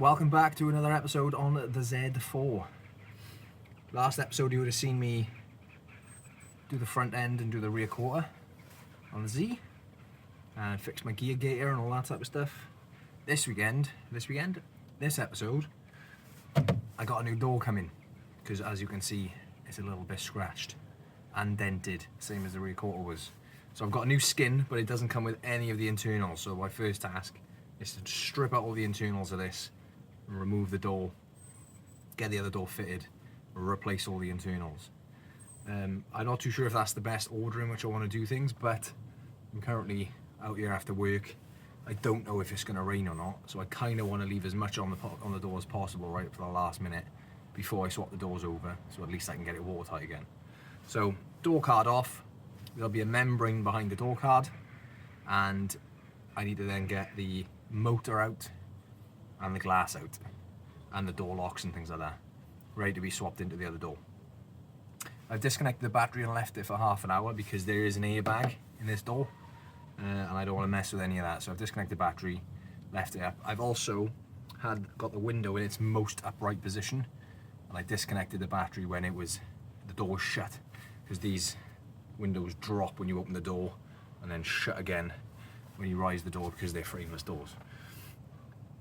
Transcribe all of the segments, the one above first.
welcome back to another episode on the Z4. Last episode you would have seen me do the front end and do the rear quarter on the Z and fix my gear gator and all that type of stuff. This episode, I got a new door coming because as you can see it's a little bit scratched and dented, same as the rear quarter was. So I've got a new skin, but it doesn't come with any of the internals, so my first task is to strip out all the internals of this, remove the door, get the other door fitted, replace all the internals. I'm not too sure if that's the best order in which I want to do things, but I'm currently out here after work. I don't know if it's going to rain or not, so I kind of want to leave as much on the door as possible right up to the last minute before I swap the doors over, so at least I can get it watertight again. So door card off, there'll be a membrane behind the door card, and I need to then get the motor out and the glass out and the door locks and things like that ready to be swapped into the other door. I've disconnected the battery and left it for half an hour because there is an airbag in this door and I don't want to mess with any of that, so I've disconnected the battery, left it up. I've also got the window in its most upright position, and I disconnected the battery when the door was shut, because these windows drop when you open the door and then shut again when you raise the door because they're frameless doors.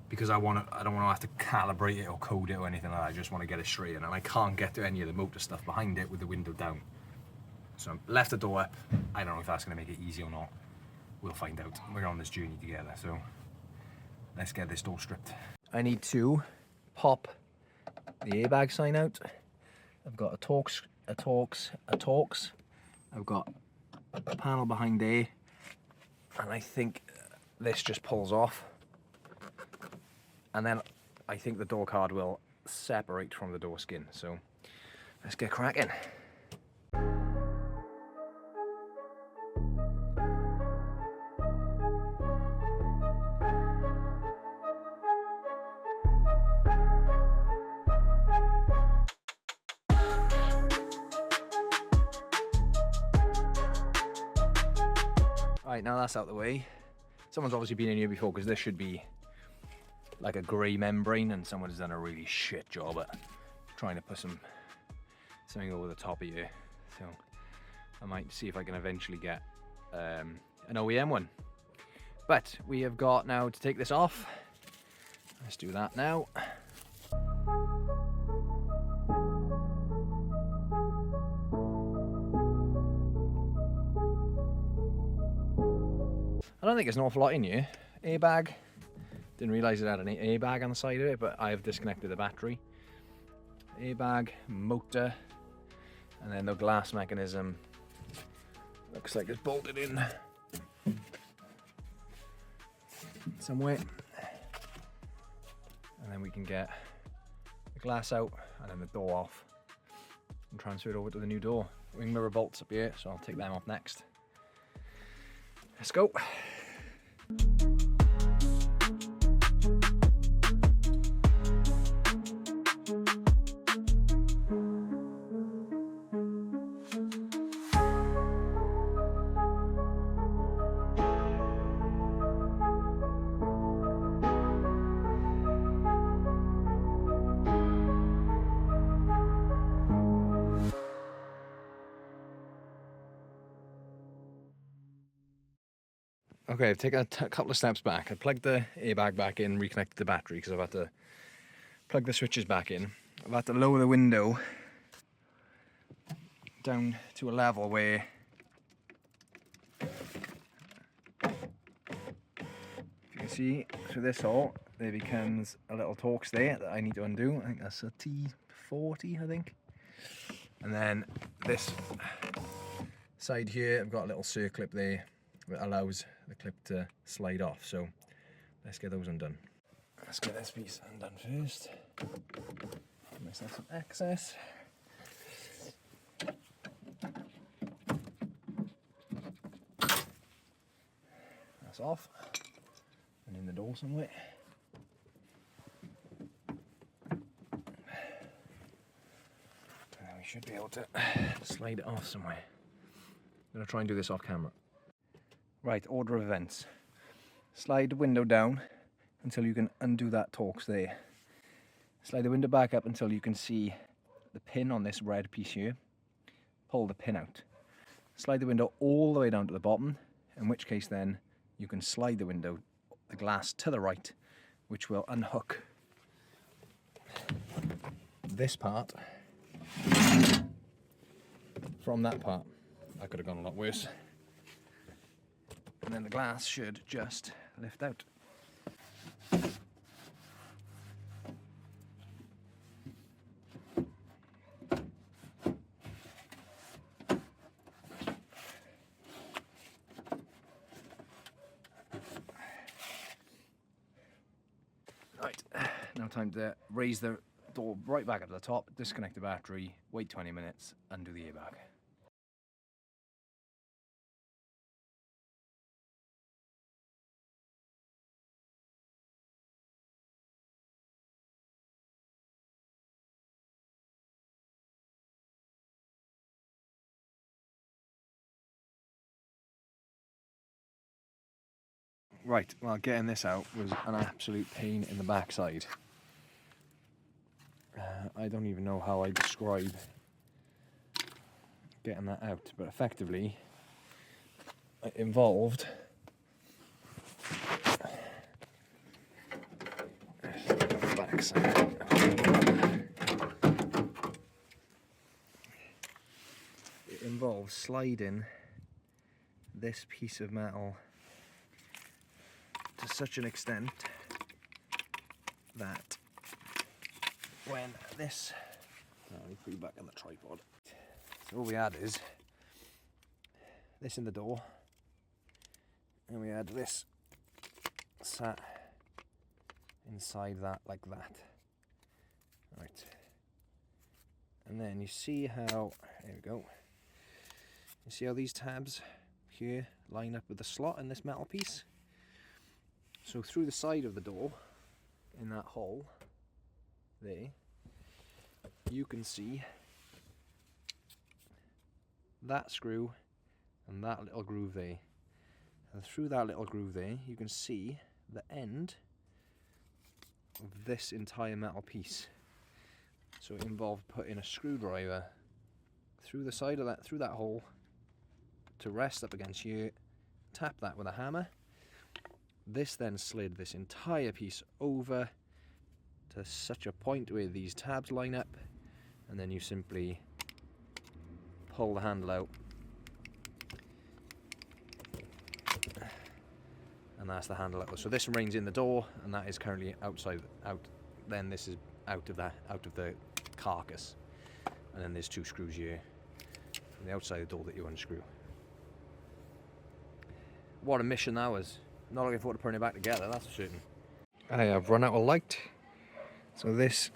Because I don't want to have to calibrate it or code it or anything like that. I just want to get it straight in, and I can't get to any of the motor stuff behind it with the window down. So I left the door up. I don't know if that's going to make it easy or not. We'll find out. We're on this journey together, so let's get this door stripped. I need to pop the airbag sign out. I've got a Torx. I've got a panel behind there, and I think this just pulls off, and then I think the door card will separate from the door skin. So let's get cracking. Right, now that's out the way. Someone's obviously been in here before, because this should be like a grey membrane, and someone's done a really shit job at trying to put something over the top of here. So I might see if I can eventually get an OEM one. But we have got now to take this off. Let's do that now. I don't think there's an awful lot in here. Airbag. Didn't realise it had an airbag on the side of it, but I have disconnected the battery. Airbag, motor, and then the glass mechanism. Looks like it's bolted in somewhere. And then we can get the glass out and then the door off and transfer it over to the new door. Wing mirror bolts up here, so I'll take them off next. Let's go. Okay, I've taken a couple of steps back. I plugged the airbag back in, reconnected the battery because I've had to plug the switches back in. I've had to lower the window down to a level where if you can see through this hole, there becomes a little Torx there that I need to undo. I think that's a T40, I think. And then this side here, I've got a little circlip there that allows the clip to slide off, so let's get those undone. Let's get this piece undone first. Give myself some access. That's off and in the door somewhere. And then we should be able to slide it off somewhere. I'm going to try and do this off camera. Right, order of events. Slide the window down until you can undo that Torx there. Slide the window back up until you can see the pin on this red piece here. Pull the pin out. Slide the window all the way down to the bottom, in which case then you can slide the glass to the right, which will unhook this part from that part. That could have gone a lot worse. And then the glass should just lift out. Right, now time to raise the door right back up to the top, disconnect the battery, wait 20 minutes, undo the airbag. Right, well, getting this out was an absolute pain in the backside. I don't even know how I describe getting that out, but effectively it involved backside. It involves sliding this piece of metal to such an extent that when this, let me put you back on the tripod. So all we had is this in the door, and we had this sat inside that like that. Right, and then you see how, there we go, you see how these tabs here line up with the slot in this metal piece? So through the side of the door, in that hole there, you can see that screw and that little groove there. And through that little groove there, you can see the end of this entire metal piece. So it involved putting a screwdriver through the side of that, through that hole, to rest up against here, tap that with a hammer. This then slid this entire piece over to such a point where these tabs line up, and then you simply pull the handle out, and that's the handle out. So this remains in the door, and that is currently outside. Then this is out of the carcass, and then there's two screws here from the outside of the door that you unscrew. What a mission that was. Not looking forward to putting it back together, that's for certain. I have run out of light, so this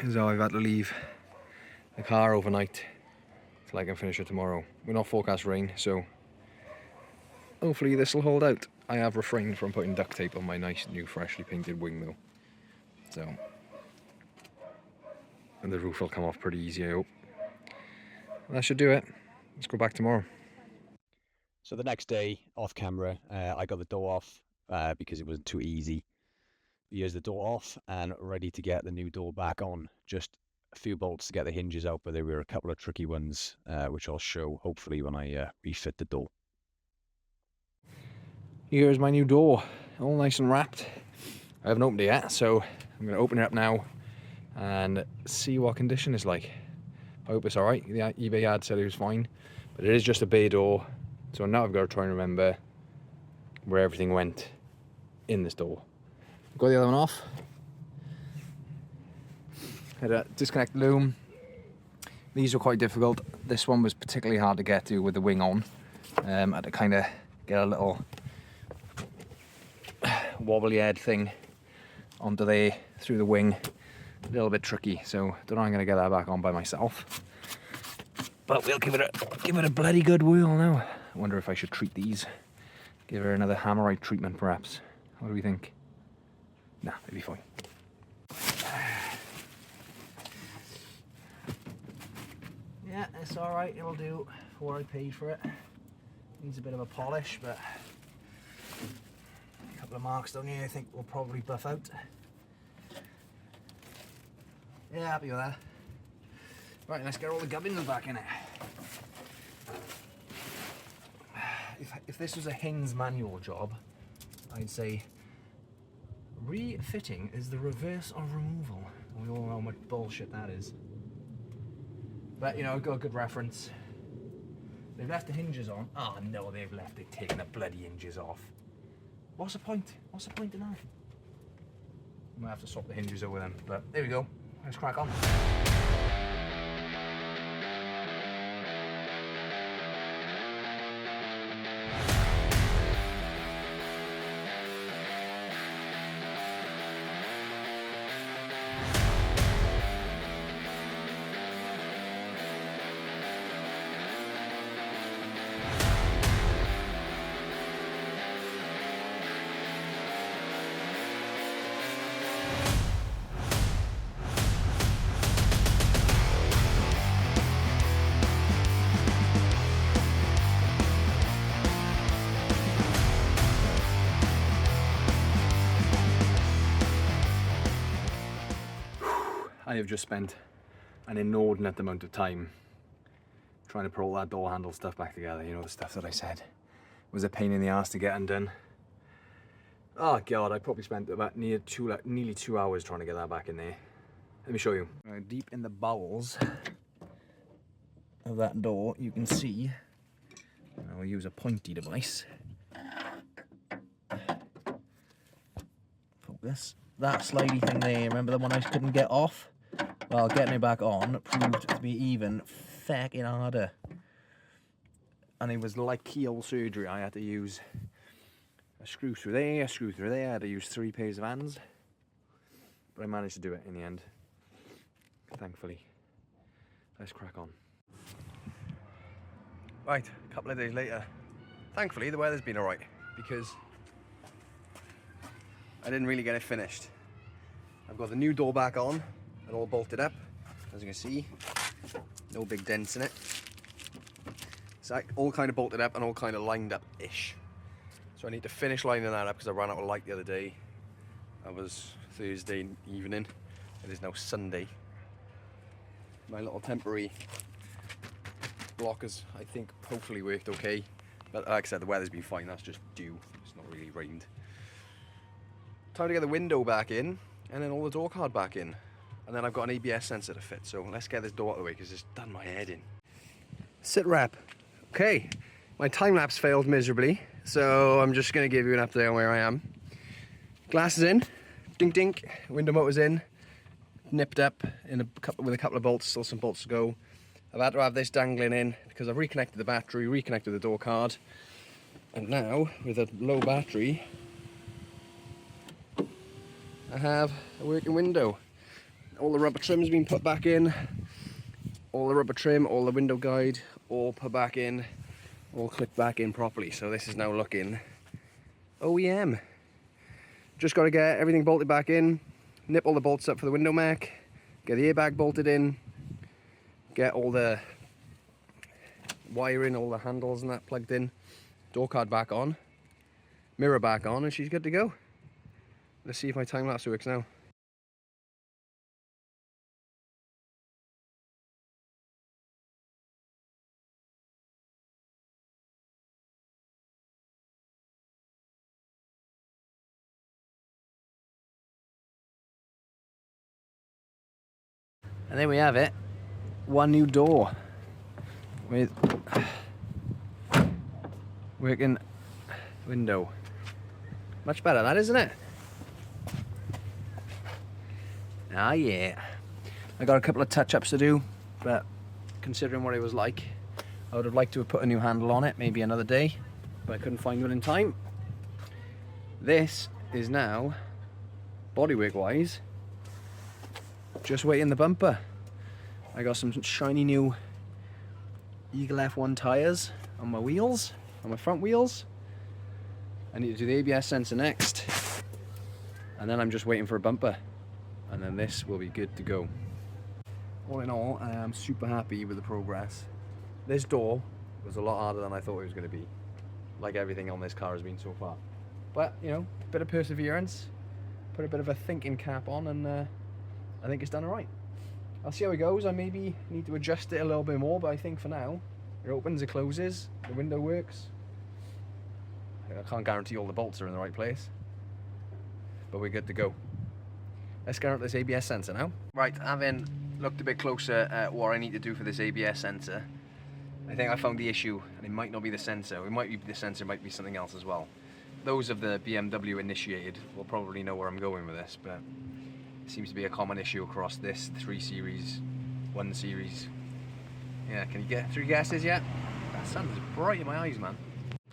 is how I've had to leave the car overnight till I can finish it tomorrow. We're not forecast rain, so hopefully this will hold out. I have refrained from putting duct tape on my nice new freshly painted wing though, so, and the roof will come off pretty easy, I hope. That should do it. Let's go back tomorrow. So the next day, off camera, I got the door off because it was too easy. Here's the door off and ready to get the new door back on. Just a few bolts to get the hinges out, but there were a couple of tricky ones, which I'll show hopefully when I refit the door. Here's my new door, all nice and wrapped. I haven't opened it yet, so I'm going to open it up now and see what condition it's like. I hope it's alright. The eBay ad said it was fine, but it is just a bay door. So now I've got to try and remember where everything went in this door. Got the other one off. Had to disconnect the loom. These were quite difficult. This one was particularly hard to get to with the wing on. I had to kind of get a little wobbly head thing onto there through the wing. A little bit tricky, so don't know how I'm going to get that back on by myself. But we'll give it a bloody good whirl now. I wonder if I should treat these. Give her another hammerite treatment, perhaps. What do we think? Nah, it'll be fine. Yeah, it's alright. It'll do for what I paid for it. Needs a bit of a polish, but a couple of marks down here I think will probably buff out. Yeah, happy with that. Right, let's get all the gubbins back in it. If this was a Hinge manual job, I'd say refitting is the reverse of removal. We all know how much bullshit that is. But, you know, got a good reference. They've left the hinges on. Oh no, they've taken the bloody hinges off. What's the point? What's the point in that? Might have to swap the hinges over them, but there we go. Let's crack on. I have just spent an inordinate amount of time trying to put all that door handle stuff back together. You know, the stuff that I said was a pain in the ass to get undone. Oh god, I probably spent about nearly 2 hours trying to get that back in there. Let me show you. Deep in the bowels of that door, you can see, I'll use a pointy device. Focus. That slidey thing there, remember the one I couldn't get off? Well, getting it back on proved to be even fucking harder. And it was like keyhole surgery. I had to use a screw through there, a screw through there. I had to use 3 pairs of hands. But I managed to do it in the end, thankfully. Let's crack on. Right, a couple of days later. Thankfully, the weather's been alright, because I didn't really get it finished. I've got the new door back on and all bolted up, as you can see. No big dents in it. It's like all kind of bolted up and all kind of lined up-ish. So I need to finish lining that up because I ran out of light the other day. That was Thursday evening. It is now Sunday. My little temporary blockers, I think, hopefully worked okay. But like I said, the weather's been fine. That's just dew. It's not really rained. Time to get the window back in, and then all the door card back in. And then I've got an ABS sensor to fit, so let's get this door out of the way because it's done my head in. Sit rep. Okay, my time lapse failed miserably, so I'm just going to give you an update on where I am. Glass is in, dink dink, window motor's in, nipped up in with a couple of bolts, still some bolts to go. I've had to have this dangling in because I've reconnected the battery, reconnected the door card, and now with a low battery I have a working window. All the rubber trim's been put back in. All the rubber trim, all the window guide, all put back in. All clipped back in properly. So this is now looking OEM. Just got to get everything bolted back in. Nip all the bolts up for the window mech. Get the airbag bolted in. Get all the wiring, all the handles and that plugged in. Door card back on. Mirror back on, and she's good to go. Let's see if my time lapse works now. And there we have it. One new door with working window. Much better, that, isn't it? Ah, yeah. I got a couple of touch-ups to do, but considering what it was like, I would have liked to have put a new handle on it, maybe another day, but I couldn't find one in time. This is now, bodywork-wise, just waiting the bumper. I got some shiny new Eagle F1 tyres on my wheels, on my front wheels. I need to do the ABS sensor next, and then I'm just waiting for a bumper. And then this will be good to go. All in all, I am super happy with the progress. This door was a lot harder than I thought it was going to be, like everything on this car has been so far. But, you know, a bit of perseverance, put a bit of a thinking cap on, and I think it's done all right. I'll see how it goes. I maybe need to adjust it a little bit more, but I think for now, it opens, it closes, the window works. I can't guarantee all the bolts are in the right place, but we're good to go. Let's get out this ABS sensor now. Right, having looked a bit closer at what I need to do for this ABS sensor, I think I found the issue, and it might not be the sensor. It might be the sensor, it might be something else as well. Those of the BMW initiated will probably know where I'm going with this, but it seems to be a common issue across this 3 Series, 1 Series. Yeah, can you get 3 guesses yet? That sun is bright in my eyes, man.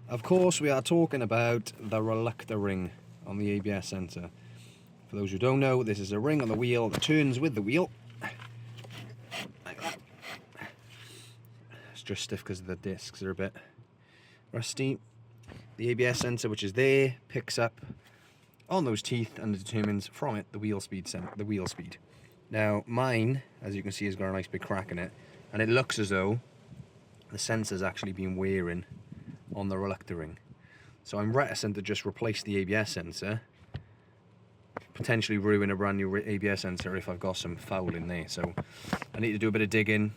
Of course, we are talking about the reluctor ring on the ABS sensor. For those who don't know, this is a ring on the wheel that turns with the wheel. Like that. It's just stiff because the discs are a bit rusty. The ABS sensor, which is there, picks up on those teeth and determines from it the wheel speed. Now, mine, as you can see, has got a nice big crack in it, and it looks as though the sensor's actually been wearing on the reluctor ring. So I'm reticent to just replace the ABS sensor, potentially ruin a brand new ABS sensor if I've got some foul in there. So I need to do a bit of digging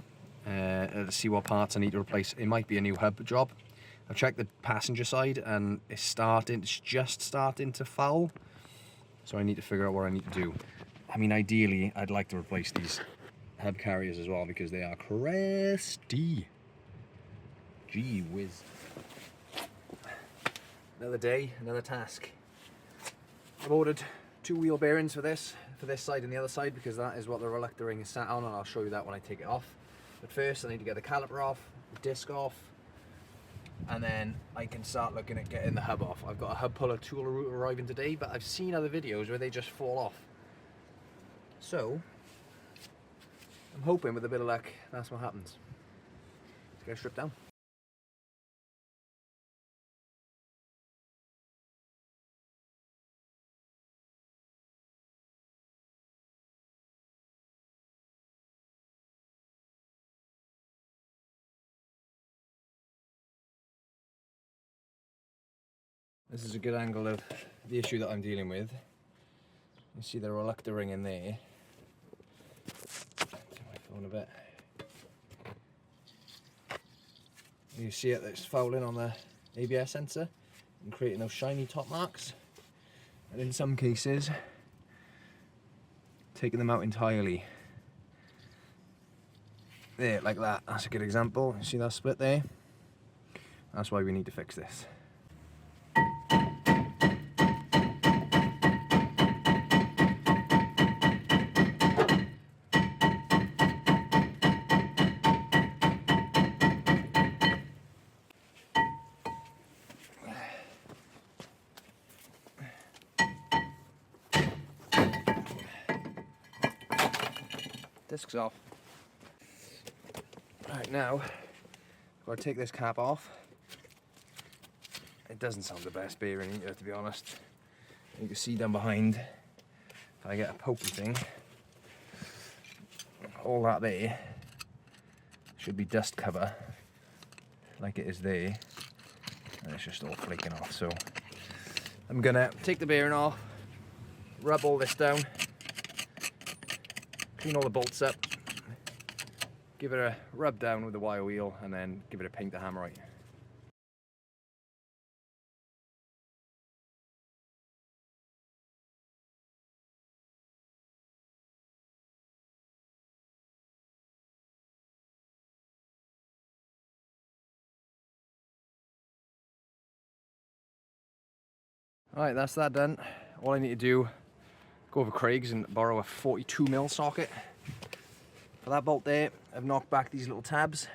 to see what parts I need to replace. It might be a new hub job. I've checked the passenger side and it's just starting to foul. So I need to figure out what I need to do. I mean, ideally, I'd like to replace these hub carriers as well because they are crusty. Gee whiz. Another day, another task. I've ordered 2 wheel bearings for this side and the other side, because that is what the reluctor ring is sat on, and I'll show you that when I take it off. But first I need to get the caliper off, the disc off, and then I can start looking at getting the hub off. I've got a hub puller tool arriving today, but I've seen other videos where they just fall off. So I'm hoping with a bit of luck that's what happens. Let's get it stripped down. This is a good angle of the issue that I'm dealing with. You see the reluctor ring in there. Turn my phone a bit. You see it, it's fouling on the ABS sensor and creating those shiny top marks. And in some cases, taking them out entirely. There, like that. That's a good example. You see that split there? That's why we need to fix this. Discs off. Right, now I've got to take this cap off. It doesn't sound the best bearing either, to be honest. You can see down behind, if I get a pokey thing, all that there should be dust cover, like it is there, and it's just all flaking off. So I'm gonna take the bearing off, rub all this down, clean all the bolts up, give it a rub down with the wire wheel, and then give it a paint to hammerite. Alright, that's that done. All I need to do, go over Craig's and borrow a 42mm socket. For that bolt there, I've knocked back these little tabs,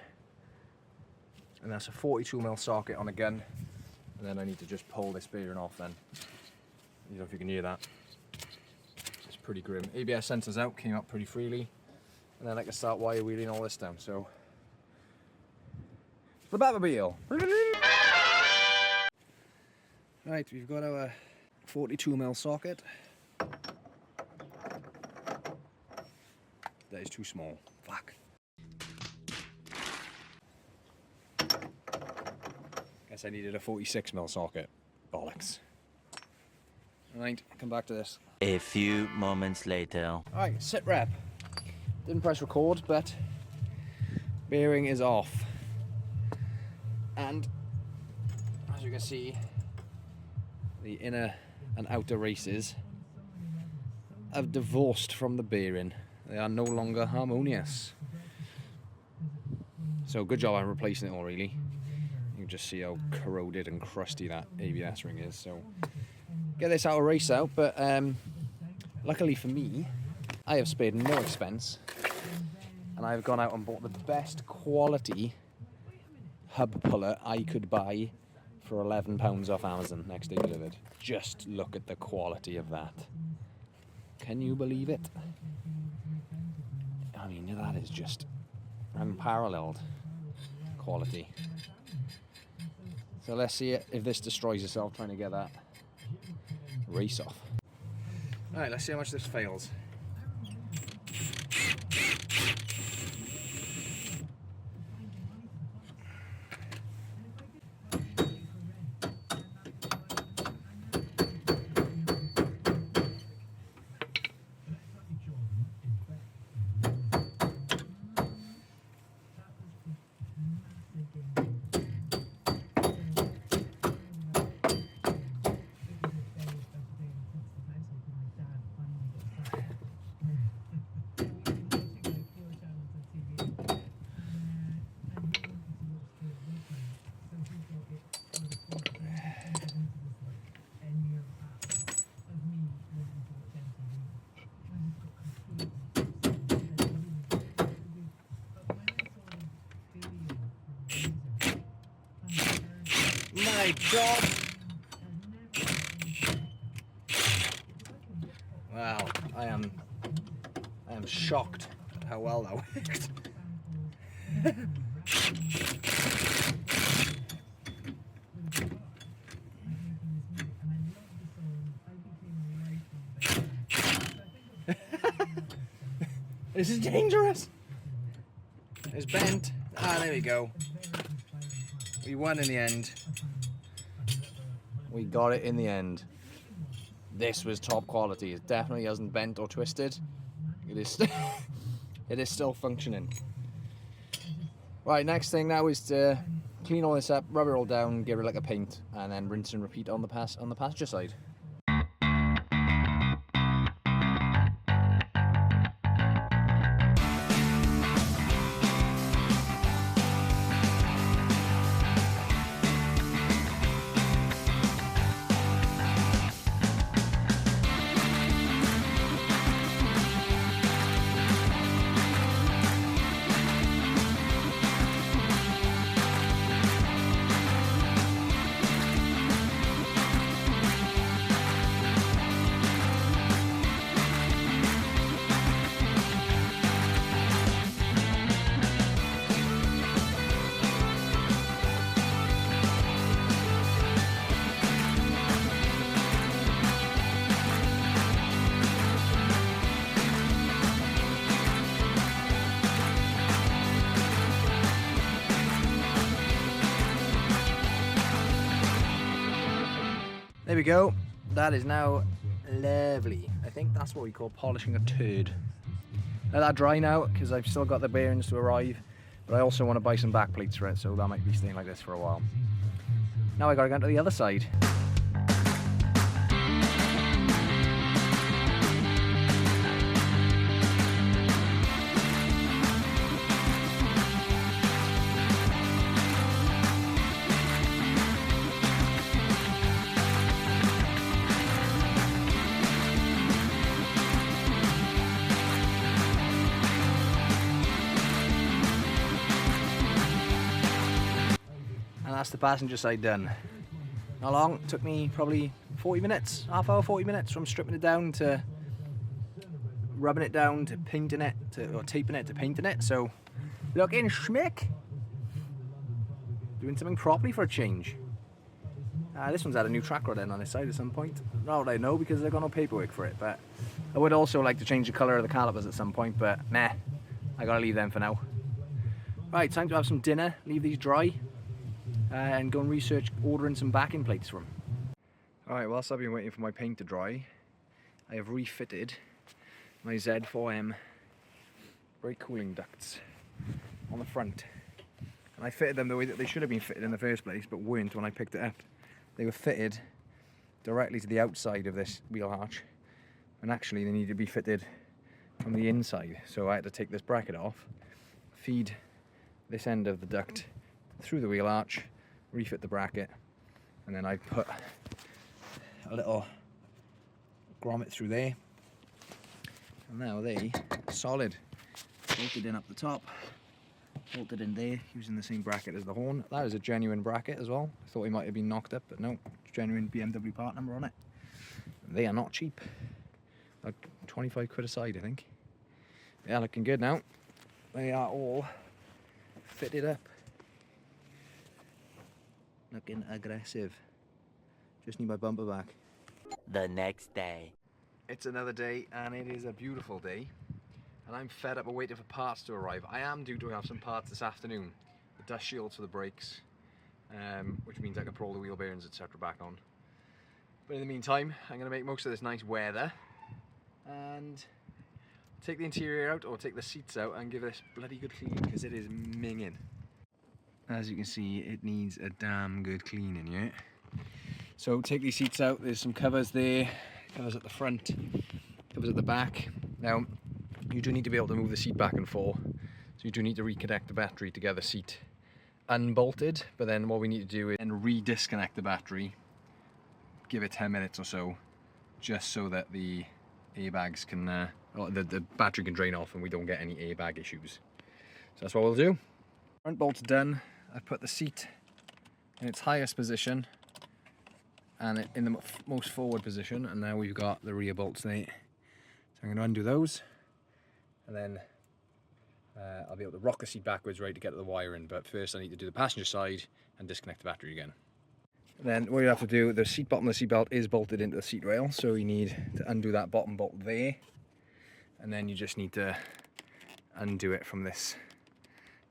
and that's a 42mm socket on a gun. And then I need to just pull this bearing off then. I don't know if you can hear that. It's pretty grim. ABS sensors out, came up pretty freely. And then I can start wire wheeling all this down. So, the Batmobile. Right, we've got our 42mm socket. That is too small. Fuck. Guess I needed a 46mm socket. Bollocks. Alright, come back to this. A few moments later. Alright, sit rep. Didn't press record, but bearing is off. And as you can see, the inner and outer races have divorced from the bearing. They are no longer harmonious. So good job on replacing it all, really. You can just see how corroded and crusty that ABS ring is. So get this out of race out, but luckily for me, I have spared no expense, and I've gone out and bought the best quality hub puller I could buy for £11 off Amazon next day delivered. Just look at the quality of that. Can you believe it? I mean, that is just unparalleled quality. So let's see if this destroys itself trying to get that race off. Alright, let's see how much this fails. My God! Wow, I am shocked at how well that worked. This is dangerous. It's bent. Ah, there we go. We won in the end. We got it in the end. This was top quality. It definitely hasn't bent or twisted. It is it is still functioning. Right, next thing now is to clean all this up, rub it all down, give it like a paint, and then rinse and repeat on the passenger side. There we go. That is now lovely. I think that's what we call polishing a turd. Let that dry now, because I've still got the bearings to arrive, but I also want to buy some back plates for it, so that might be staying like this for a while. Now I gotta go to the other side. And that's the passenger side done. Not long, it took me probably 40 minutes, half hour, 40 minutes from stripping it down to rubbing it down to painting it, or taping it to painting it. So, looking schmick. Doing something properly for a change. This one's had a new track rod in on its side at some point. Not what I know because they've got no paperwork for it, but I would also like to change the colour of the calipers at some point, but nah, I gotta leave them for now. Right, time to have some dinner, leave these dry, and go and research ordering some backing plates from. Alright, whilst I've been waiting for my paint to dry, I have refitted my Z4M brake cooling ducts on the front. And I fitted them the way that they should have been fitted in the first place, but weren't when I picked it up. They were fitted directly to the outside of this wheel arch, and actually they needed to be fitted from the inside. So I had to take this bracket off, feed this end of the duct through the wheel arch, refit the bracket, and then I put a little grommet through there. And now they are solid, bolted in up the top, bolted in there using the same bracket as the horn. That is a genuine bracket as well. I thought it might have been knocked up, but no, it's genuine BMW part number on it. They are not cheap. Like 25 quid a side, I think. Yeah, looking good now. They are all fitted up. Looking aggressive. Just need my bumper back. The next day. It's another day and it is a beautiful day. And I'm fed up of waiting for parts to arrive. I am due to have some parts this afternoon. The dust shields for the brakes, which means I can put all the wheel bearings, etc. back on. But in the meantime, I'm going to make most of this nice weather and take the interior out, or take the seats out, and give this bloody good clean, because it is minging. As you can see, it needs a damn good cleaning, yeah? So take these seats out, there's some covers there, covers at the front, covers at the back. Now, you do need to be able to move the seat back and forth, so you do need to reconnect the battery to get the seat unbolted, but then what we need to do is re-disconnect the battery, give it 10 minutes or so, just so that the airbags can, the battery can drain off and we don't get any airbag issues. So that's what we'll do. Front bolt's done. I've put the seat in its highest position and in the most forward position, and now we've got the rear bolts there. So I'm going to undo those, and then I'll be able to rock the seat backwards ready to get the wire in, but first I need to do the passenger side and disconnect the battery again. Then what you have to do, the seat bottom of the seat belt is bolted into the seat rail, so you need to undo that bottom bolt there, and then you just need to undo it from this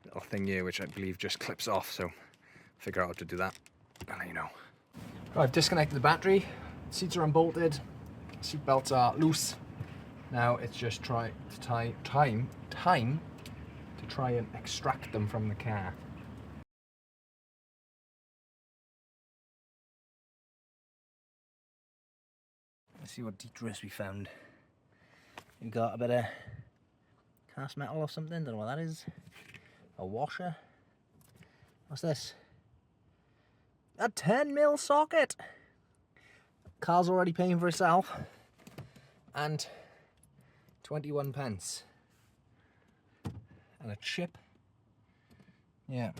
little thing here, which I believe just clips off, so figure out how to do that, I'll let you know. Right, I've disconnected the battery, seats are unbolted, seat belts are loose. Now it's just time to try and extract them from the car. Let's see what detours we found. We've got a bit of cast metal or something, don't know what that is. A washer. What's this? A 10mm socket! Car's already paying for itself. And 21 pence. And a chip. Yeah.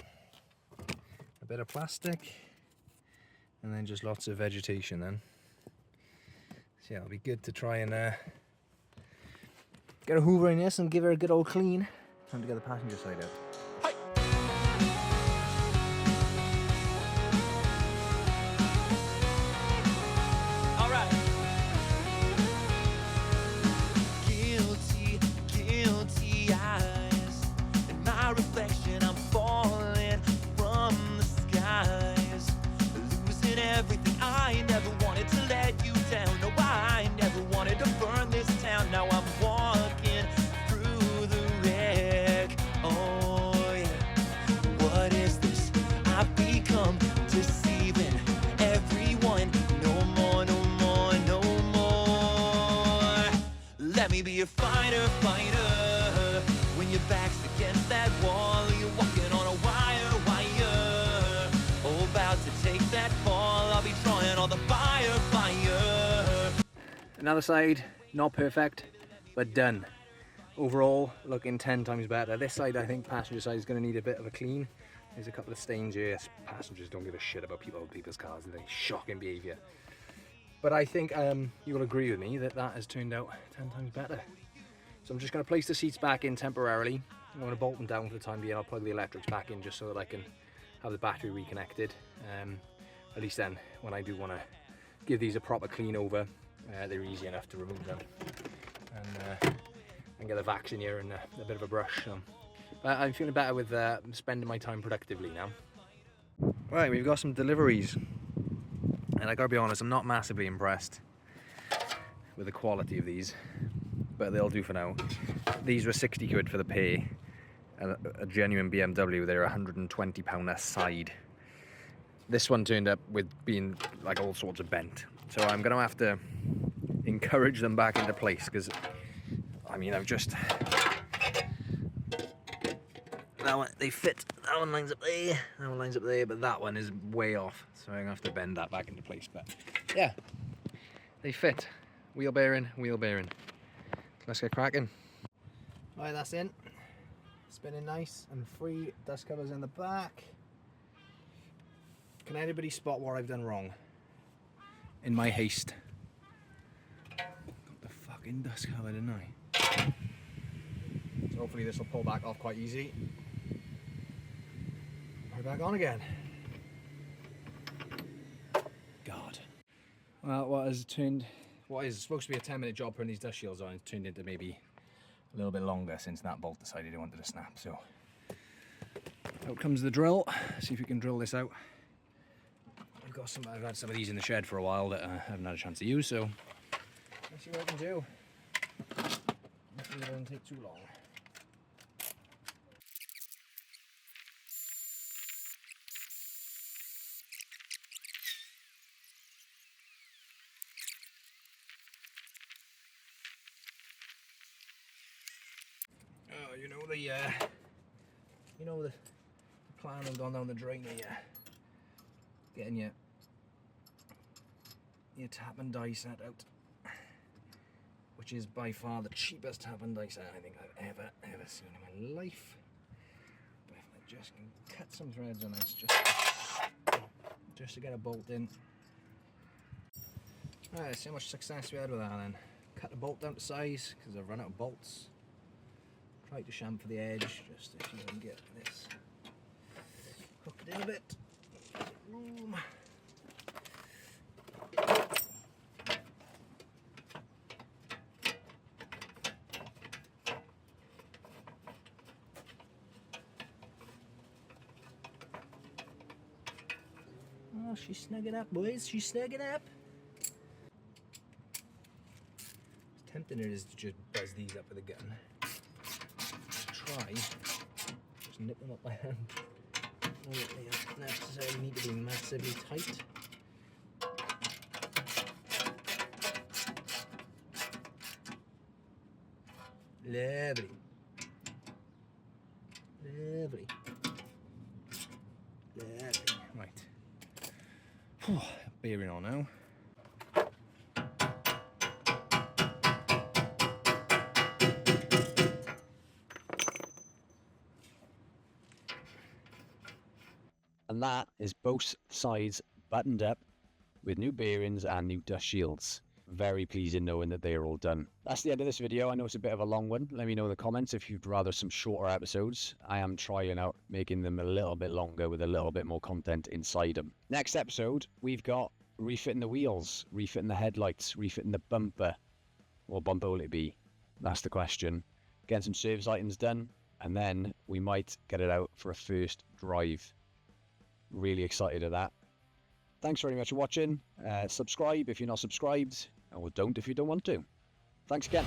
A bit of plastic. And then just lots of vegetation then. So yeah, it'll be good to try and get a hoover in this and give her a good old clean. Time to get the passenger side out. Be a fighter, when your back's against that wall, you're walking on a wire, oh, about to take that fall, I'll be trying all the fire. Another side, not perfect, but done. Overall, looking 10 times better. This side, I think passenger side is going to need a bit of a clean. There's a couple of stains here. Passengers don't give a shit about people's cars, do they? Shocking behaviour. But I think you'll agree with me that that has turned out 10 times better. So I'm just going to place the seats back in temporarily. I'm going to bolt them down for the time being. I'll plug the electrics back in just so that I can have the battery reconnected. At least then, when I do want to give these a proper clean over, they're easy enough to remove them. And get the vacs in here and a bit of a brush. So. But I'm feeling better with spending my time productively now. Right, we've got some deliveries. And I gotta be honest, I'm not massively impressed with the quality of these. but they'll do for now. These were 60 quid for the pair. And a genuine BMW, they're £120 a side. This one turned up with being like all sorts of bent. So I'm gonna have to encourage them back into place, because I mean, I've just, that one, they fit, that one lines up there, that one lines up there, but that one is way off. So I'm gonna have to bend that back into place, but yeah, they fit. Wheel bearing, wheel bearing. Let's get cracking. All right, that's in. Spinning nice, and 3 dust covers in the back. Can anybody spot what I've done wrong? In my haste. Got the fucking dust cover, didn't I? So hopefully this will pull back off quite easy. Right back on again. God. Well, what is supposed to be a 10-minute job putting these dust shields on, it's turned into maybe a little bit longer since that bolt decided it wanted to snap. So out comes the drill. See if we can drill this out. I've had some of these in the shed for a while that I haven't had a chance to use, so let's see what I can do. Hopefully it doesn't take too long. Oh, you know the plan of going down the drain here. Getting your tap and die set out, which is by far the cheapest tap and die set I think I've ever seen in my life. But if I just can cut some threads on this just to get a bolt in. Alright, let's see how much success we had with that then. Cut the bolt down to size because I've run out of bolts. Try to chamfer the edge just to see if I can get this hooked in a bit. Room. Oh, she's snugging up, boys. She's snugging up. As tempting it is to just buzz these up with a gun. Try. Just nip them up by hand. They don't necessarily need to be massively tight. Lovely. Lovely. Lovely. Right. Bearing on now. And that is both sides buttoned up with new bearings and new dust shields. Very pleasing knowing that they are all done. That's the end of this video. I know it's a bit of a long one. Let me know in the comments if you'd rather some shorter episodes. I am trying out making them a little bit longer with a little bit more content inside them. Next episode, we've got refitting the wheels, refitting the headlights, refitting the bumper. What bumper will it be? That's the question. Getting some service items done, and then we might get it out for a first drive. Really excited at that. Thanks very much for watching. Subscribe if you're not subscribed, or don't if you don't want to. Thanks again.